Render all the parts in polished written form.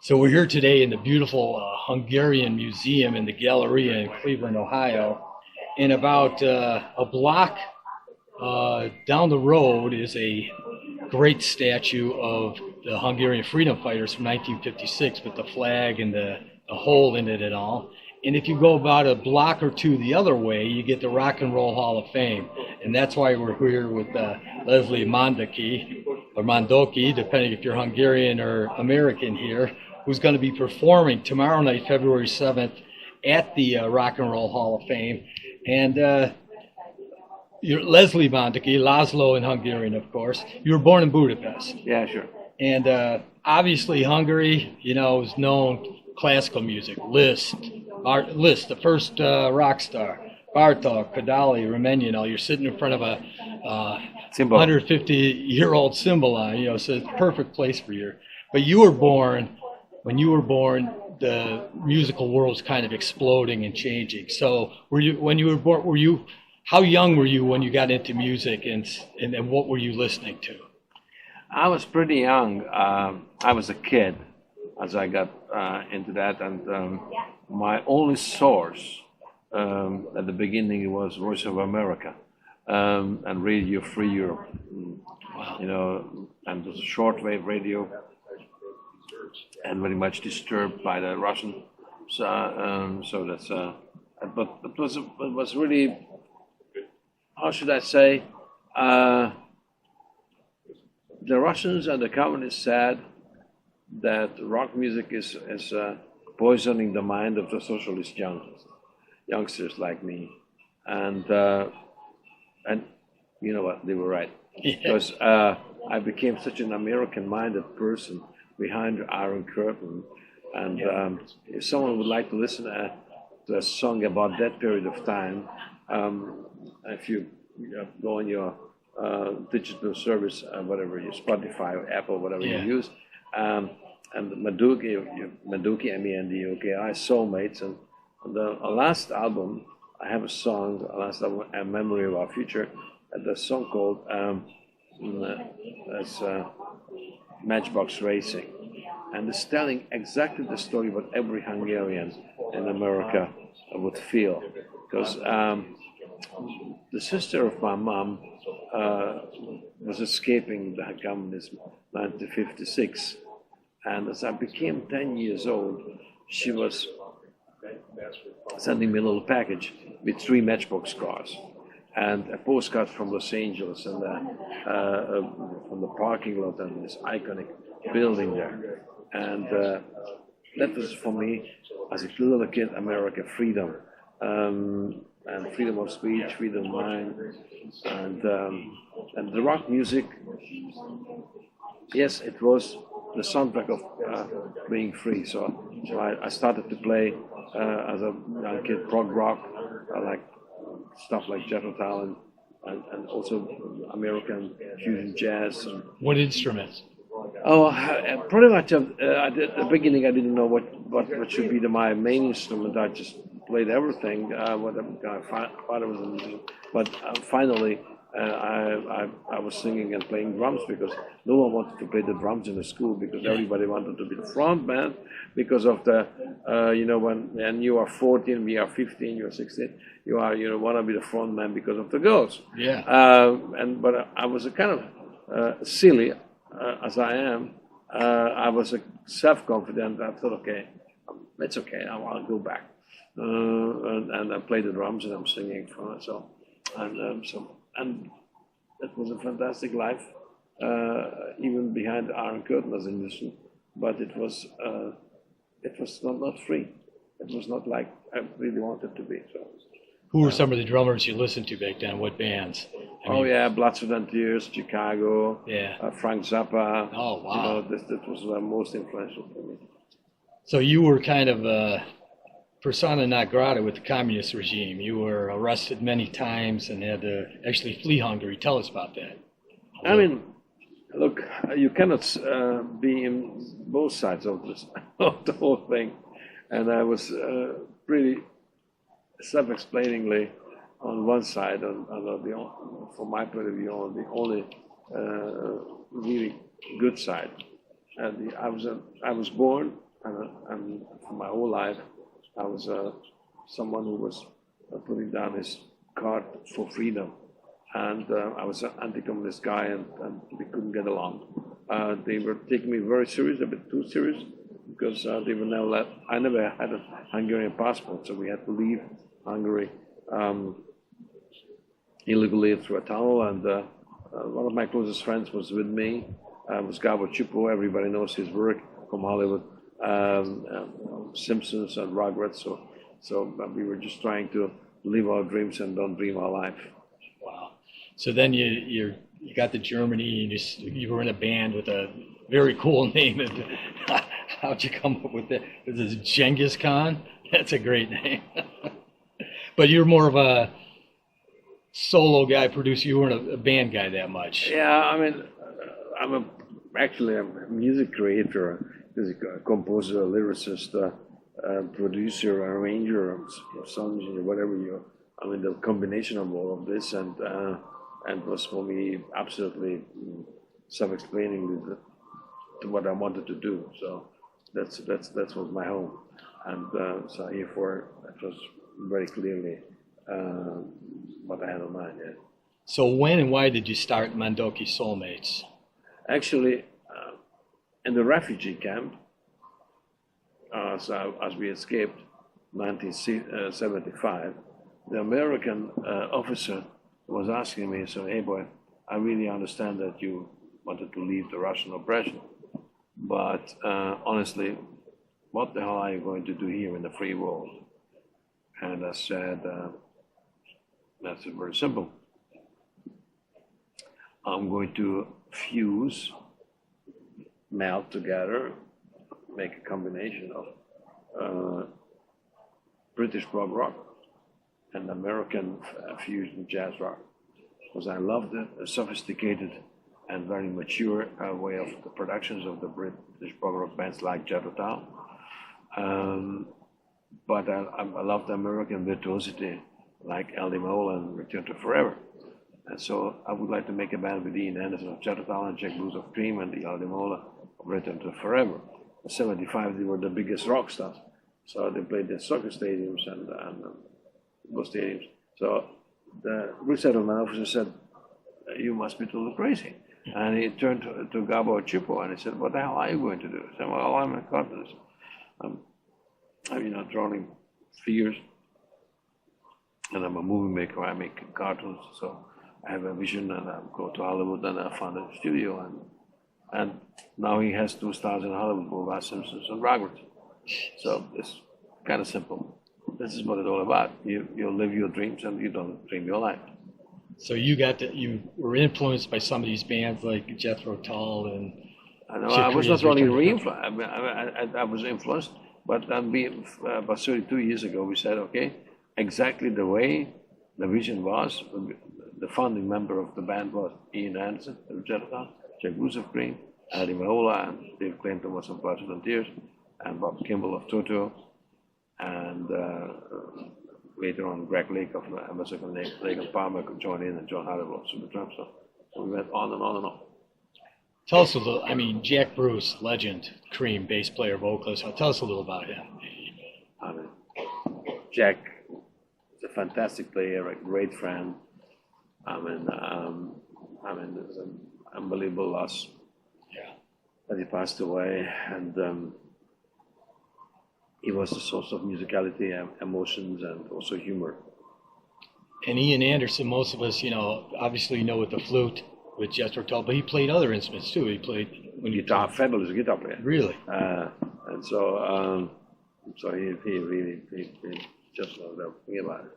So we're here today in the beautiful Hungarian Museum in the Galleria in Cleveland, Ohio. And about a block down the road is a great statue of the Hungarian freedom fighters from 1956 with the flag and the hole in it and all. And if you go about a block or two the other way, you get the Rock and Roll Hall of Fame. And that's why we're here with Leslie Mandoki, or Mandoki, depending if you're Hungarian or American here, who's going to be performing tomorrow night, February 7th, at the Rock and Roll Hall of Fame. And you're Leslie Mandoki, László in Hungarian, of course. You were born in Budapest. Yeah, sure. And obviously Hungary, is known classical music. Liszt, the first rock star. Bartók, Kodály, Remenyi, you're sitting in front of a 150-year-old cymbal, so it's a perfect place for you. But when you were born, the musical world's kind of exploding and changing. So when you were born, how young were you when you got into music, and what were you listening to? I was pretty young. I was a kid as I got into that, and my only source at the beginning was Voice of America and Radio Free Europe. Wow. And it was a shortwave radio, and very much disturbed by the Russian. So that's. But it was really. How should I say? The Russians and the communists said that rock music is poisoning the mind of the socialist youngsters like me, and you know what? They were right, because I became such an American-minded person behind the Iron Curtain, and if someone would like to listen to a song about that period of time. If you go on your digital service, whatever you Spotify or Apple, whatever you use, and Mandoki, Mandoki Soulmates, and on the last album, I have a song, A Memory of Our Future, and the song called Matchbox Racing, and it's telling exactly the story what every Hungarian in America would feel, because the sister of my mom was escaping the communism in 1956, and as I became 10 years old, she was sending me a little package with 3 Matchbox cars and a postcard from Los Angeles and from the parking lot and this iconic building there. And that was for me, as a little kid, America, freedom. And freedom of speech, freedom of mind, and the rock music. Yes, it was the soundtrack of being free. So I started to play as a young kid prog rock, like stuff like Jethro and also American fusion jazz. What instruments? Oh, pretty much. At the beginning, I didn't know what should be my main instrument. I just played everything. What my father was in music, but finally, I was singing and playing drums because no one wanted to play the drums in the school because everybody wanted to be the front man because of the when you are 14, we are 15, you are 16, you want to be the front man because of the girls. Yeah. But I was a kind of silly. As I am, I was self-confident. I thought, okay, it's okay. I'll go back, and I play the drums and I'm singing for myself, and it was a fantastic life, even behind the Iron Curtain as a musician. But it was not free. It was not like I really wanted to be. So. Who were some of the drummers you listened to back then? What bands? Blood, Sweat and Tears, Chicago, Frank Zappa. Oh, wow. That was most influential for me. So you were kind of a persona non grata with the communist regime. You were arrested many times and had to actually flee Hungary. Tell us about that. I mean, look, you cannot be in both sides of this, of the whole thing. And I was pretty self-explainingly on one side, from my point of view, on the only really good side. And I was born and for my whole life, I was someone who was putting down his card for freedom. And I was an anti-communist guy, and we couldn't get along. They were taking me very serious, a bit too serious, because they were never let. I never had a Hungarian passport, so we had to leave Hungary illegally through a tunnel. And one of my closest friends was with me. Was Gabo Chupo. Everybody knows his work from Hollywood, Simpsons and Rugrats. So we were just trying to live our dreams and don't dream our life. Wow. So then you got to Germany and you were in a band with a very cool name. How'd you come up with that? This is Genghis Khan? That's a great name. But you're more of a solo guy, producer. You weren't a band guy that much. Yeah, I mean, I'm actually a music creator, a composer, a lyricist, producer, arranger of songs, whatever you. I mean, the combination of all of this, and was for me absolutely self-explaining to what I wanted to do. So that was my home, and so therefore it was very clearly what I had in mind. Yeah. So when and why did you start Mandoki Soulmates? Actually, in the refugee camp, so as we escaped 1975, the American officer was asking me, so, hey boy, I really understand that you wanted to leave the Russian oppression, but honestly, what the hell are you going to do here in the free world? And I said, that's very simple. I'm going to fuse, melt together, make a combination of British prog rock and American fusion jazz rock, because I loved the sophisticated and very mature way of the productions of the British prog rock bands like Jethro. But I love the American virtuosity like Meola and Return to Forever. And so I would like to make a band with Ian Anderson of Jethro and Jack Blues of Dream and the Meola of Return to Forever. In 75, they were the biggest rock stars. So they played in soccer stadiums and football stadiums. So the resettlement officer said, you must be totally crazy. And he turned to Gabo Chupo and he said, what the hell are you going to do? I said, well, I'm a cartoonist. I'm drawing figures. And I'm a movie maker. I make cartoons. So I have a vision, and I go to Hollywood, and I found a studio, and now he has 2 stars in Hollywood, both Simpsons and Rugrats. So it's kind of simple. This is what it's all about. You live your dreams, and you don't dream your life. So you were influenced by some of these bands like Jethro, Tull, and. I was not only influenced. I was influenced, but about 32 years ago, we said, okay, exactly the way the vision was. The founding member of the band was Ian Anderson of Jethro, Jack Blues of Dream, Meola, and Dave Clinton was of Blood, Sweat and Tears, and Bob Kimball of Toto, and later on Greg Lake of Emerson and Lake and Palmer could join in, and John Harlow of Supertramp. So we went on and on and on. Tell us a little. I mean, Jack Bruce, legend, Cream, bass player, vocalist. Tell us a little about him. I mean, Jack is a fantastic player, a great friend. I mean, it's an unbelievable loss. Yeah. That he passed away, and he was the source of musicality, emotions, and also humor. And Ian Anderson, most of us, obviously know with the flute with Jethro Tull, but he played other instruments too. He played fabulous guitar player. Really. And so he really just loved everything about it.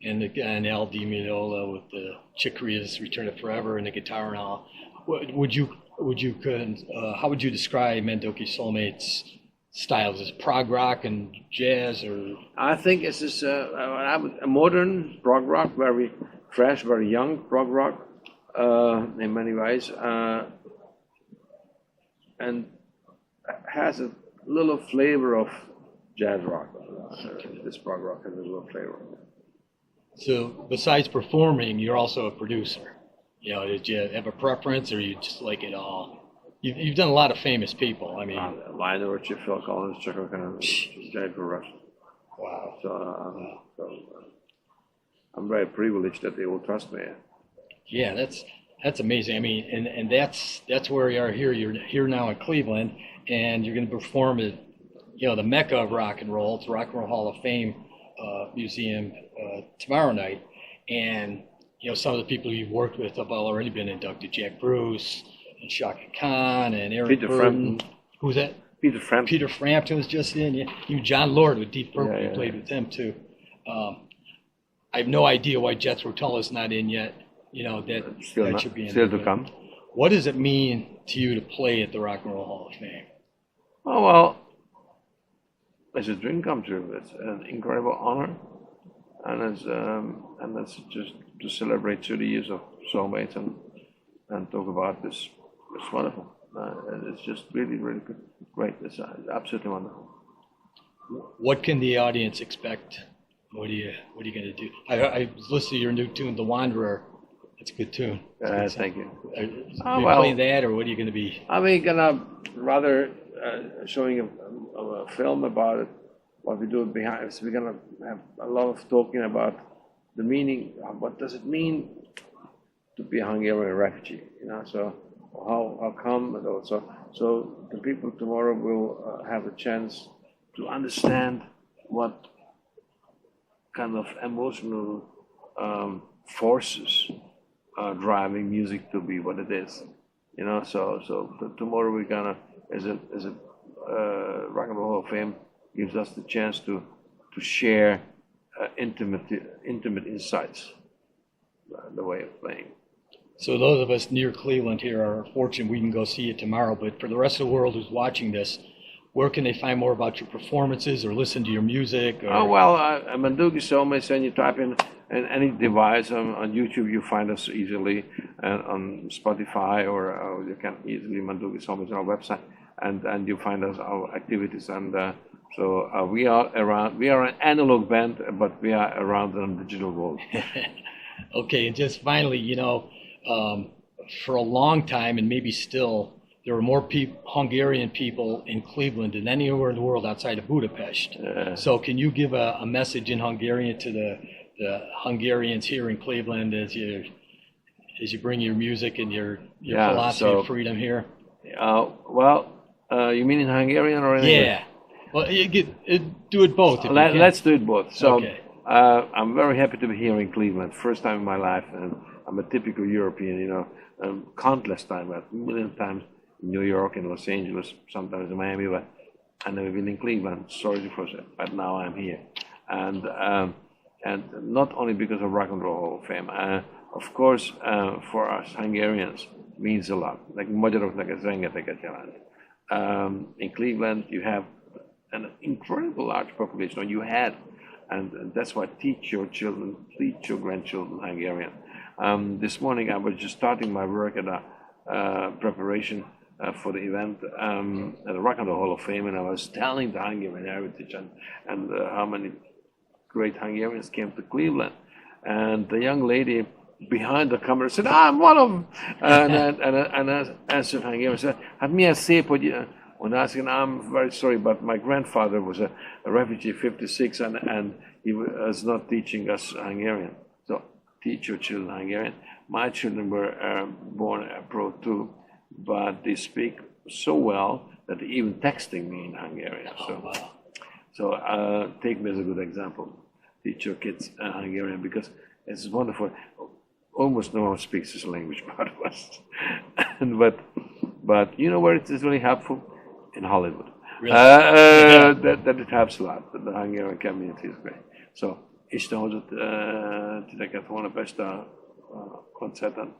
And L.D. Meola with the Chicorea's Return to Forever and the guitar and all. How would you describe Mandoki Soulmates' styles? Is it prog rock and jazz, or? I think it's just a modern prog rock, very fresh, very young prog rock in many ways, and has a little flavor of jazz rock. This prog rock has a little flavor. So besides performing, you're also a producer. Did you have a preference, or you just like it all? You've done a lot of famous people. I mean, Lionel Richie, Phil Collins, Chaka Khan, Jethro. wow. So I'm very privileged that they will trust me. Yeah, that's amazing. I mean, and that's where you are here. You're here now in Cleveland, and you're going to perform at, the Mecca of rock and roll. It's the Rock and Roll Hall of Fame Museum tomorrow night, and some of the people you've worked with have already been inducted: Jack Bruce and Chaka Khan and Eric Burdon. Frampton. Who's that? Peter Frampton. Peter Frampton was just in. Yeah, you John Lord with Deep Purple. You played with him too. I have no idea why Jethro Tull is not in yet. That should be in. Still to come. What does it mean to you to play at the Rock and Roll Hall of Fame? Oh, well, it's a dream come true. It's an incredible honor, and it's just to celebrate 30 years of Soulmates and talk about this. It's wonderful. It's just really, really good. Great. It's absolutely wonderful. What can the audience expect? What are you going to do? I listened to your new tune, The Wanderer. It's a good tune. Thank you. Are you playing that, or what are you going to be? I'm gonna rather showing a film about it. What we do behind. So we're gonna have a lot of talking about the meaning. What does it mean to be a Hungarian refugee? So how come, and also so the people tomorrow will have a chance to understand what kind of emotional forces are driving music to be what it is. So tomorrow we're gonna, as a Rock and Roll Hall of Fame gives us the chance to share intimate insights, the way of playing. So those of us near Cleveland here are fortunate we can go see it tomorrow. But for the rest of the world who's watching this, where can they find more about your performances or listen to your music? Or... Oh, well, Mandoki Soulmates, and you type in any device on YouTube, you find us easily, and on Spotify, or you can easily Mandoki Soulmates on our website, and you find us our activities. And so we are around. We are an analog band, but we are around in the digital world. Okay, and just finally, for a long time, and maybe still, there were more Hungarian people in Cleveland than anywhere in the world outside of Budapest. So can you give a message in Hungarian to the Hungarians here in Cleveland as you bring your music and your philosophy of freedom here? You mean in Hungarian or in English? Yeah. Well, do it both. Let's do it both. So okay. I'm very happy to be here in Cleveland, first time in my life, and I'm a typical European, countless times, a million times in New York, in Los Angeles, sometimes in Miami, but I've never been in Cleveland. Sorry for that, but now I'm here. And not only because of Rock and Roll Hall of Fame, of course, for us Hungarians, means a lot. Like magyaroknak ez rengeteget jelent. In Cleveland, you have an incredible large population, or you had, and that's why teach your children, teach your grandchildren Hungarian. This morning, I was just starting my work at a preparation for the event at the Rock and Roll Hall of Fame, and I was telling the Hungarian heritage and how many great Hungarians came to Cleveland. And the young lady behind the camera said, I'm one of them. And I answered Hungarian, said, hát milyen szép, hogy... And I said, I'm very sorry, but my grandfather was a refugee, 56, and he was not teaching us Hungarian. So teach your children Hungarian. My children were born abroad too, but they speak so well that they're even texting me in Hungarian. So take me as a good example. Teach your kids Hungarian, because it's wonderful. Almost no one speaks this language but us. But you know where it is really helpful? In Hollywood. Really? That it helps a lot. The Hungarian community is great. So, Isten hozott titeket holnap este a koncerten,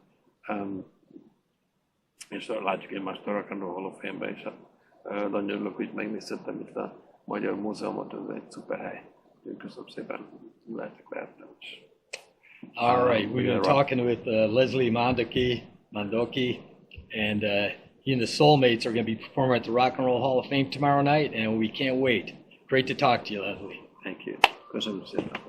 és látjuk egymást a Rock and Roll Hall of Fame-be, és nagyon örülök, hogy megnézhettem itt a Magyar Múzeumot, ez egy szuper hely. Köszönöm szépen, lehettem is. All right, we've been talking with Leslie Mandoki, and he and the Soulmates are going to be performing at the Rock and Roll Hall of Fame tomorrow night, and we can't wait. Great to talk to you, Leslie. Thank you. Köszönöm szépen.